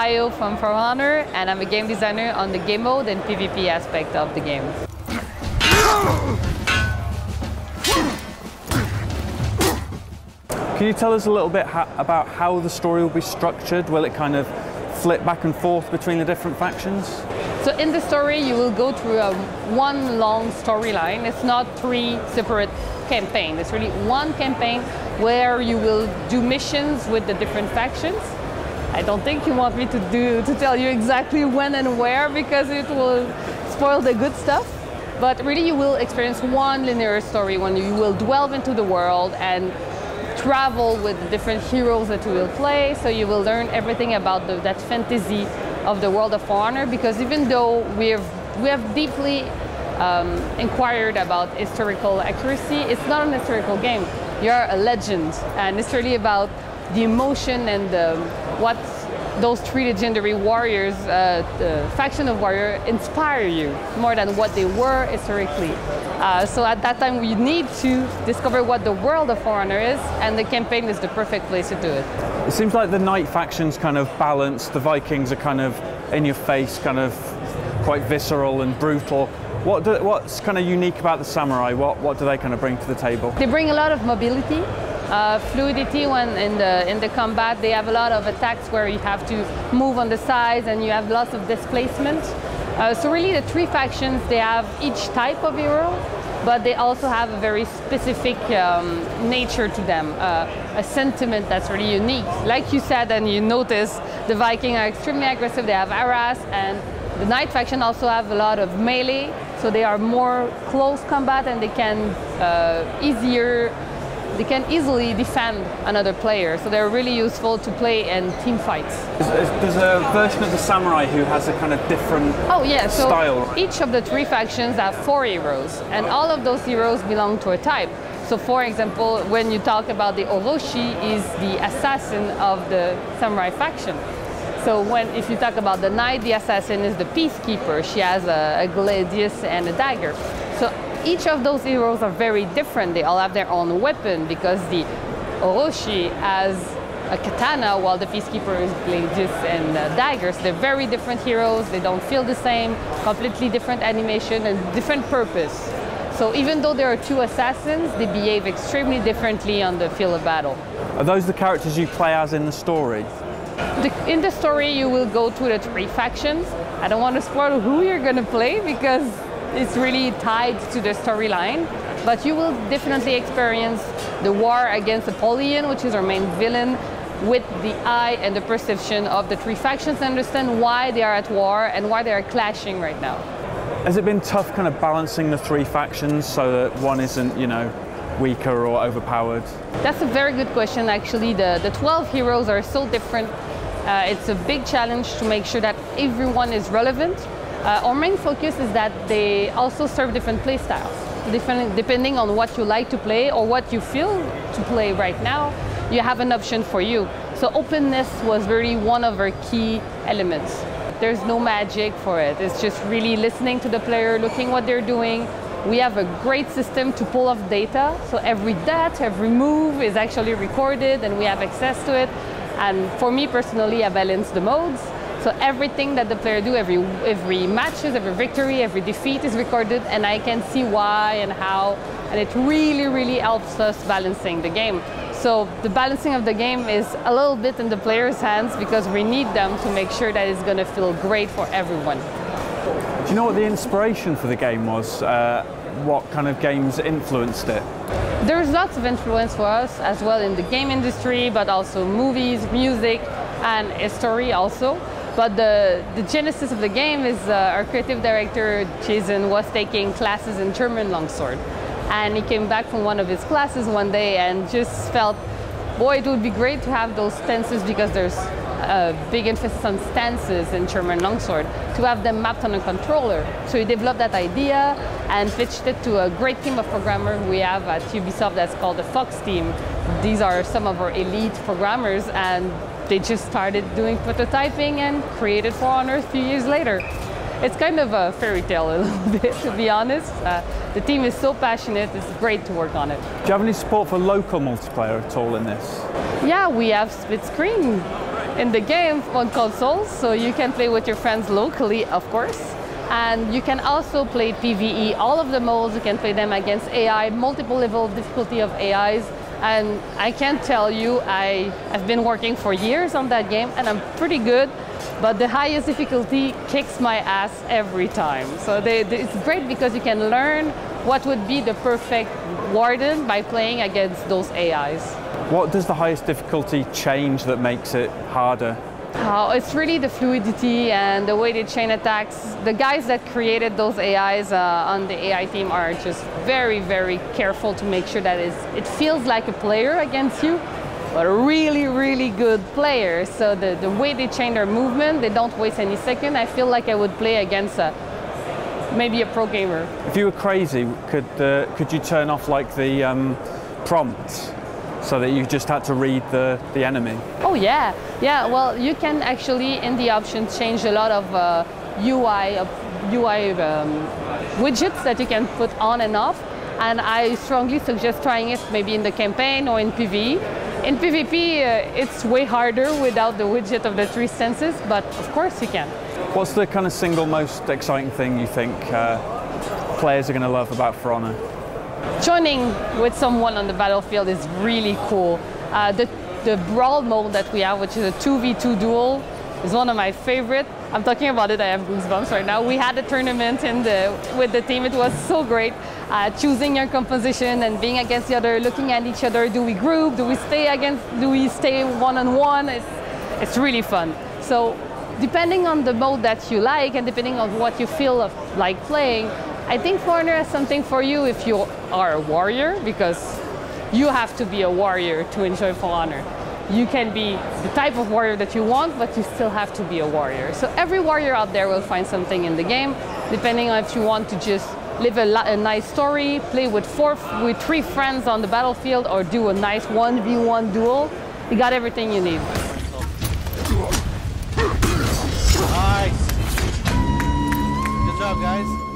Ayo from For Honor, and I'm a game designer on the game mode and PvP aspect of the game. Can you tell us a little bit about how the story will be structured? Will it kind of flip back and forth between the different factions? So in the story, you will go through one long storyline. It's not 3 separate campaigns. It's really one campaign where you will do missions with the different factions. I don't think you want me to tell you exactly when and where, because it will spoil the good stuff. But really you will experience one linear story when you will delve into the world and travel with the different heroes that you will play. So you will learn everything about that fantasy of the world of For Honor, because even though we have deeply inquired about historical accuracy, it's not an historical game. You're a legend, and it's really about the emotion and what those 3 legendary warriors, the faction of warrior, inspire you more than what they were historically. So at that time we need to discover what the world of For Honor is, and the campaign is the perfect place to do it. It seems like the Knight faction's kind of balanced, the Vikings are kind of in your face, kind of quite visceral and brutal. What's kind of unique about the Samurai? What do they kind of bring to the table? They bring a lot of mobility. Fluidity when in the combat. They have a lot of attacks where you have to move on the sides and you have lots of displacement. So really the 3 factions, they have each type of hero, but they also have a very specific nature to them, a sentiment that's really unique. Like you said and you notice, the Vikings are extremely aggressive, they have harass, and the Knight faction also have a lot of melee, so they are more close combat and they can easily defend another player, so they're really useful to play in team fights. There's a version of the Samurai who has a kind of different style. So each of the 3 factions have 4 heroes, and all of those heroes belong to a type. So for example, when you talk about the Orochi, is the assassin of the Samurai faction. So if you talk about the Knight, the assassin is the peacekeeper. She has a gladius and a dagger. So each of those heroes are very different. They all have their own weapon, because the Orochi has a katana while the peacekeeper is gladius and daggers. They're very different heroes. They don't feel the same, completely different animation and different purpose. So even though there are 2 assassins, they behave extremely differently on the field of battle. Are those the characters you play as in the story? In the story, you will go through the 3 factions. I don't want to spoil who you're going to play because it's really tied to the storyline. But you will definitely experience the war against Napoleon, which is our main villain, with the eye and the perception of the 3 factions, and understand why they are at war and why they are clashing right now. Has it been tough kind of balancing the 3 factions so that one isn't, weaker or overpowered? That's a very good question, actually. The 12 heroes are so different. It's a big challenge to make sure that everyone is relevant. Our main focus is that they also serve different play styles. Depending on what you like to play or what you feel to play right now, you have an option for you. So openness was really one of our key elements. There's no magic for it. It's just really listening to the player, looking what they're doing. We have a great system to pull off data. So every move is actually recorded and we have access to it. And for me personally, I balance the modes. So everything that the player do, every matches, every victory, every defeat is recorded, and I can see why and how, and it really, really helps us balancing the game. So the balancing of the game is a little bit in the player's hands because we need them to make sure that it's going to feel great for everyone. Do you know what the inspiration for the game was? What kind of games influenced it? There's lots of influence for us as well in the game industry, but also movies, music, and a story also. But the genesis of the game is our creative director, Jade, was taking classes in German longsword. And he came back from one of his classes one day and just felt, boy, it would be great to have those stances, because there's a big emphasis on stances in German longsword, to have them mapped on a controller. So he developed that idea and pitched it to a great team of programmers we have at Ubisoft that's called the Fox team. These are some of our elite programmers, and they just started doing prototyping and created For Honor a few years later. It's kind of a fairy tale a little bit, to be honest. The team is so passionate, it's great to work on it. Do you have any support for local multiplayer at all in this? Yeah, we have split screen. in the game on consoles, so you can play with your friends locally, of course. And you can also play PvE, all of the modes, you can play them against AI, multiple level of difficulty of AIs. And I can tell you, I've been working for years on that game and I'm pretty good, but the highest difficulty kicks my ass every time. So it's great because you can learn what would be the perfect warden by playing against those AIs. What does the highest difficulty change that makes it harder? It's really the fluidity and the way they chain attacks. The guys that created those AIs on the AI team are just very, very careful to make sure that it feels like a player against you, but a really, really good player. So the way they chain their movement, they don't waste any second. I feel like I would play against maybe a pro gamer. If you were crazy, could you turn off like the prompts? So that you just had to read the enemy? Oh yeah, well you can actually in the options change a lot of UI widgets that you can put on and off, and I strongly suggest trying it maybe in the campaign or in PvE. In PvP it's way harder without the widget of the 3 senses, but of course you can. What's the kind of single most exciting thing you think players are going to love about For Honor? Joining with someone on the battlefield is really cool. The brawl mode that we have, which is a 2v2 duel, is one of my favorite. I'm talking about it, I have goosebumps right now. We had a tournament with the team, it was so great. Choosing your composition and being against the other, looking at each other, do we group, do we stay one-on-one? It's really fun. So depending on the mode that you like and depending on what you feel like playing, I think For Honor has something for you if you are a warrior, because you have to be a warrior to enjoy For Honor. You can be the type of warrior that you want, but you still have to be a warrior. So every warrior out there will find something in the game, depending on if you want to just live a nice story, play with 3 friends on the battlefield, or do a nice 1v1 duel. You got everything you need. Nice. Good job, guys.